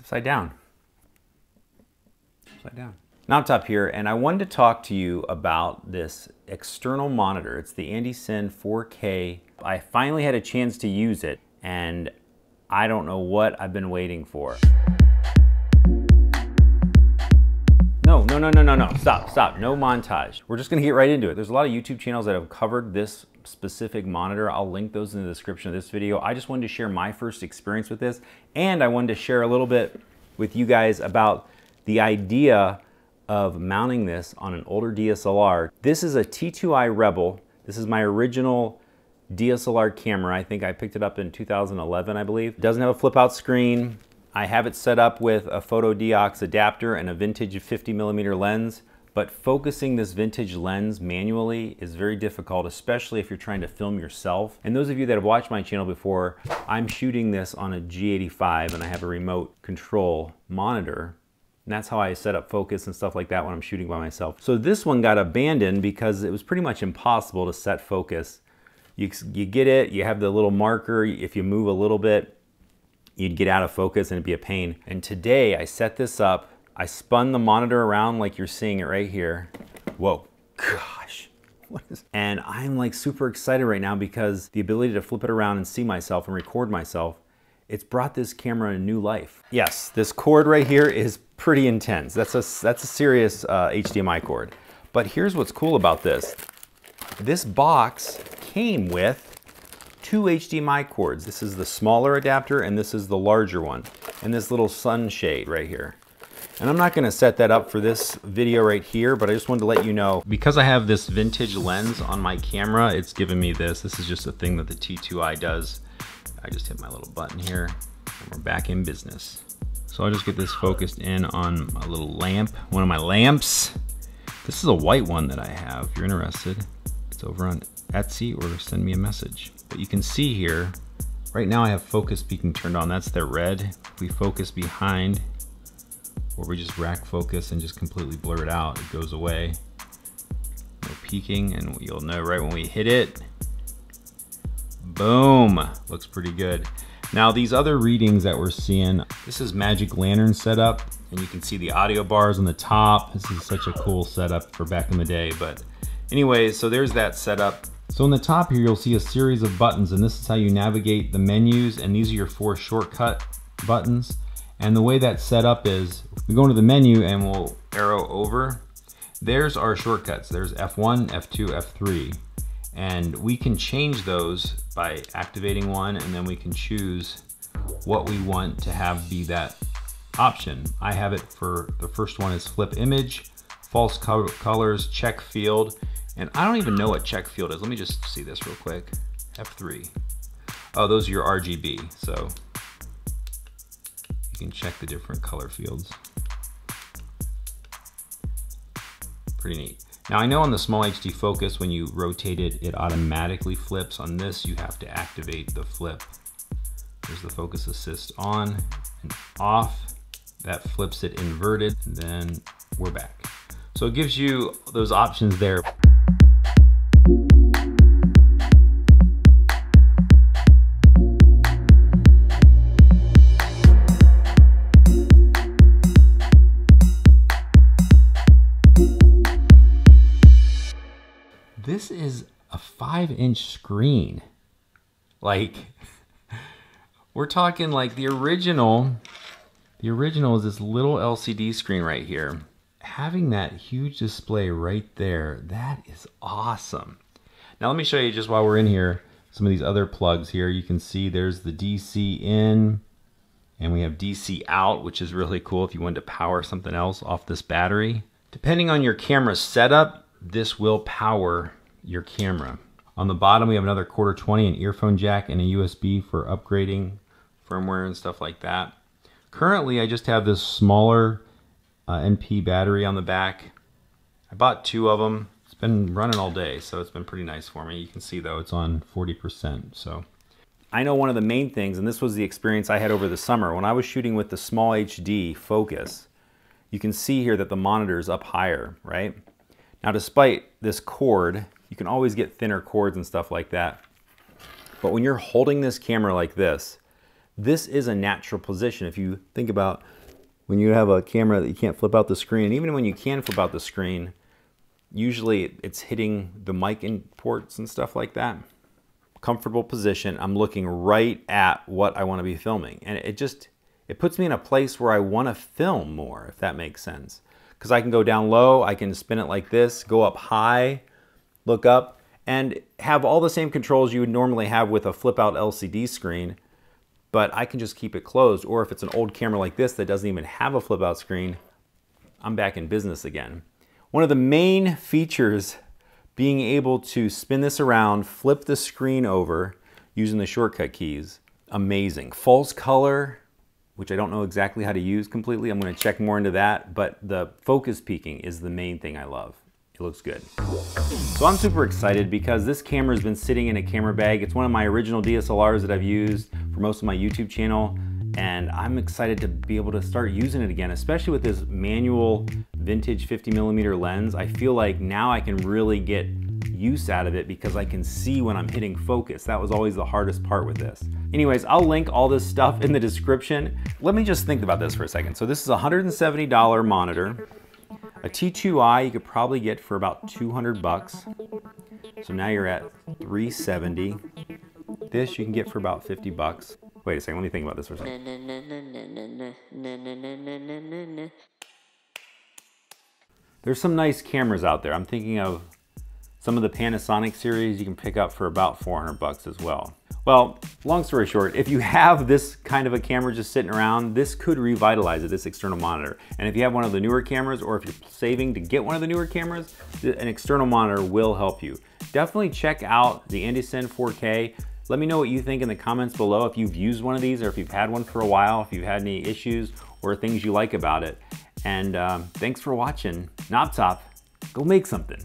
upside down. Upside down. Now I'm up here, and I wanted to talk to you about this external monitor. It's the Andycine 4K. I finally had a chance to use it, and I don't know what I've been waiting for. No, stop, no montage. We're just gonna get right into it. There's a lot of YouTube channels that have covered this specific monitor. I'll link those in the description of this video. I just wanted to share my first experience with this, and I wanted to share a little bit with you guys about the idea of mounting this on an older DSLR. This is a T2i Rebel. This is my original DSLR camera. I think I picked it up in 2011, I believe. It doesn't have a flip out screen. I have it set up with a photo deox adapter and a vintage 50mm lens, but focusing this vintage lens manually is very difficult, especially if you're trying to film yourself. And those of you that have watched my channel before, I'm shooting this on a G85 and I have a remote control monitor. And that's how I set up focus and stuff like that when I'm shooting by myself. So this one got abandoned because it was pretty much impossible to set focus. You get it, you have the little marker, if you move a little bit, you'd get out of focus and it'd be a pain. And today I set this up, I spun the monitor around like you're seeing it right here. Whoa, gosh. And I'm like super excited right now because the ability to flip it around and see myself and record myself, it's brought this camera a new life. Yes, this cord right here is pretty intense. That's a serious HDMI cord. But here's what's cool about this. This box came with two HDMI cords. This is the smaller adapter and this is the larger one. And this little sunshade right here. And I'm not gonna set that up for this video right here, but I just wanted to let you know, because I have this vintage lens on my camera, it's giving me this. This is just a thing that the T2i does. I just hit my little button here and we're back in business. So I'll just get this focused in on my little lamp, one of my lamps. This is a white one that I have. If you're interested, it's over on Etsy or send me a message. But you can see here, right now I have focus peaking turned on. That's the red. If we focus behind, or we just rack focus and just completely blur it out, it goes away. No peaking, and you'll know right when we hit it. Boom, looks pretty good. Now these other readings that we're seeing, this is Magic Lantern setup, and you can see the audio bars on the top. This is such a cool setup for back in the day, but anyways, so there's that setup. So on the top here, you'll see a series of buttons, and this is how you navigate the menus, and these are your 4 shortcut buttons. And the way that's set up is, we go into the menu and we'll arrow over. There's our shortcuts. There's F1, F2, F3. And we can change those by activating one, and then we can choose what we want to have be that option. I have it for, the first one is flip image, false colors, check field. And I don't even know what check field is. Let me just see this real quick. F3. Oh, those are your RGB. So you can check the different color fields. Pretty neat. Now I know on the small HD focus, when you rotate it, it automatically flips. On this, you have to activate the flip. There's the focus assist on and off. That flips it inverted, and then we're back. So it gives you those options there. This is a 5-inch screen. Like, we're talking like the original is this little LCD screen right here. Having that huge display right there, that is awesome. Now let me show you, just while we're in here, some of these other plugs here. You can see there's the DC in, and we have DC out, which is really cool if you wanted to power something else off this battery. Depending on your camera setup, this will power your camera. On the bottom, we have another 1/4-20, an earphone jack, and a USB for upgrading firmware and stuff like that. Currently, I just have this smaller NP battery on the back. I bought 2 of them. It's been running all day, so it's been pretty nice for me. You can see though, it's on 40%. So I know one of the main things, and this was the experience I had over the summer, when I was shooting with the small HD focus, you can see here that the monitor is up higher, right? Now, despite this cord, you can always get thinner cords and stuff like that. But when you're holding this camera like this, this is a natural position. If you think about when you have a camera that you can't flip out the screen, and even when you can flip out the screen, usually it's hitting the mic in ports and stuff like that. Comfortable position. I'm looking right at what I want to be filming. And it puts me in a place where I want to film more, if that makes sense. Because I can go down low, I can spin it like this, go up high, look up, and have all the same controls you would normally have with a flip out LCD screen, but I can just keep it closed. Or if it's an old camera like this that doesn't even have a flip out screen, I'm back in business again. One of the main features being able to spin this around, flip the screen over using the shortcut keys, amazing. False color, which I don't know exactly how to use completely. I'm gonna check more into that, but the focus peaking is the main thing I love. It looks good. So I'm super excited because this camera has been sitting in a camera bag. It's one of my original DSLRs that I've used for most of my YouTube channel, and I'm excited to be able to start using it again, especially with this manual vintage 50mm lens. I feel like now I can really get use out of it because I can see when I'm hitting focus. That was always the hardest part with this. Anyways, I'll link all this stuff in the description. Let me just think about this for a second. So this is a $170 monitor. A T2i you could probably get for about 200 bucks. So now you're at 370. This you can get for about 50 bucks. Wait a second, let me think about this for a second. There's some nice cameras out there. I'm thinking of some of the Panasonic series you can pick up for about 400 bucks as well. Well, long story short, if you have this kind of a camera just sitting around, this could revitalize it, this external monitor. And if you have one of the newer cameras, or if you're saving to get one of the newer cameras, an external monitor will help you. Definitely check out the Andycine 4K. Let me know what you think in the comments below if you've used one of these, or if you've had one for a while, if you've had any issues or things you like about it. And thanks for watching. Knob Top, go make something.